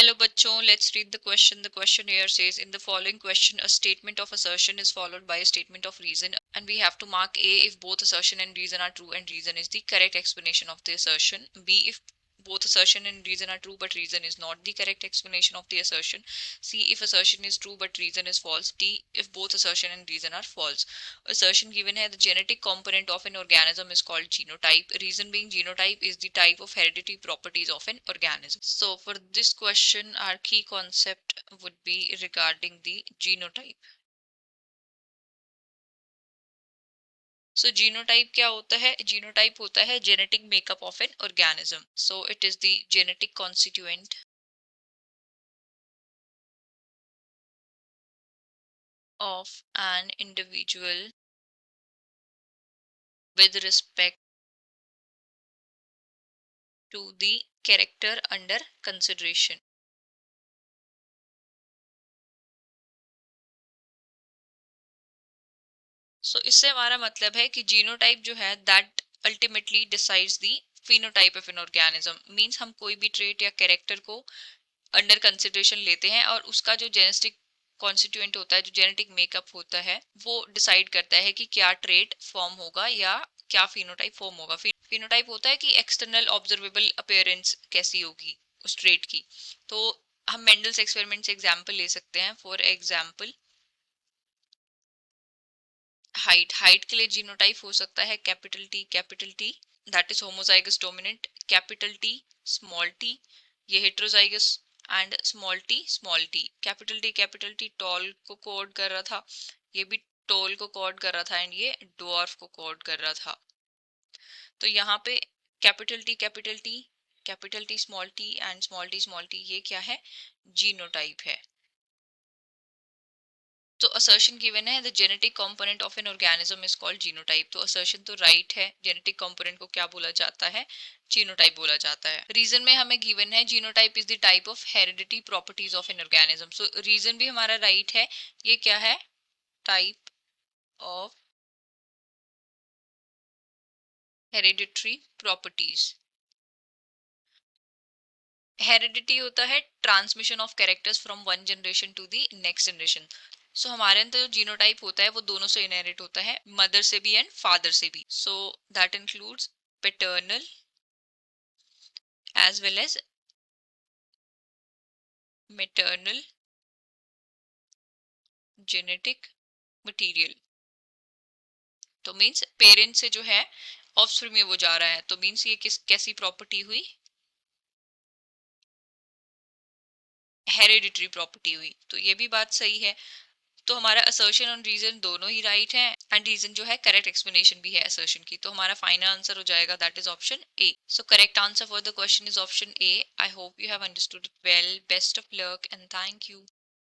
Hello bachon, let's read the question. The question here says, in the following question, a statement of assertion is followed by a statement of reason, and we have to mark A if both assertion and reason are true and reason is the correct explanation of the assertion, B if both assertion and reason are true but reason is not the correct explanation of the assertion, C if assertion is true but reason is false, D if both assertion and reason are false. Assertion given है, the genetic component of an organism is called genotype. Reason being genotype is the type of hereditary properties of an organism. So for this question, our key concept would be regarding the genotype. So genotype क्या होता है? Genotype होता है genetic makeup of an organism. So it is the genetic constituent of an individual with respect to the character under consideration. So इससे हमारा मतलब है कि जीनोटाइप जो है that ultimately decides the phenotype of an organism. Means हम कोई भी ट्रेट या कैरेक्टर को अंडर कंसिडरेशन लेते हैं और उसका जो जेनेटिक कॉन्स्टिट्यूएंट होता है, जो जेनेटिक मेकअप होता है, वो डिसाइड करता है कि क्या ट्रेट फॉर्म होगा या क्या फिनोटाइप फॉर्म होगा. फिनोटाइप होता है कि एक्सटर्नल ऑब्जर्वेबल अपीयरेंस कैसी होगी उस ट्रेट की. तो हम मेंडल्स एक्सपेरिमेंट से एग्जांपल ले सकते हैं. फॉर एग्जांपल हाइट के लिए जीनोटाइप हो सकता है capital T that is homozygous dominant, capital T small T ये heterozygous and small T. Capital T tall को कोड कर रहा था, ये भी टॉल को कोड कर रहा था एंड ये ड्वार्फ को कोड कर रहा था. तो यहाँ पे कैपिटल टी स्मॉल टी ये क्या है? जीनोटाइप है. तो असर्शन गिवन है the genetic component of an organism is called genotype. तो असर्शन तो राइट है. जेनेटिक कंपोनेंट को क्या बोला जाता है? जीनोटाइप बोला जाता है. रीजन में हमें गिवन है genotype is the type of heredity properties of an organism. So reason भी हमारा राइट है. ये क्या है? Type of hereditary properties. Heredity होता है transmission of characters from one generation to the next generation. So हमारे अंदर जो जीनोटाइप होता है वो दोनों से इनहेरिट होता है, मदर से भी एंड फादर से भी. So that includes paternal as well as maternal genetic material. तो मींस पेरेंट से जो है ऑफस्प्रिंग में वो जा रहा है. तो मींस ये कैसी प्रॉपर्टी हुई? हेरिडिटरी प्रॉपर्टी हुई. तो ये भी बात सही है. तो हमारा असर्शन और रीजन दोनों ही राइट है एंड रीजन जो है करेक्ट एक्सप्लेनेशन भी है असर्शन की. तो हमारा फाइनल आंसर हो जाएगा that is option A. So correct answer for the question is option A. I hope you have understood it well. Best of luck and thank you.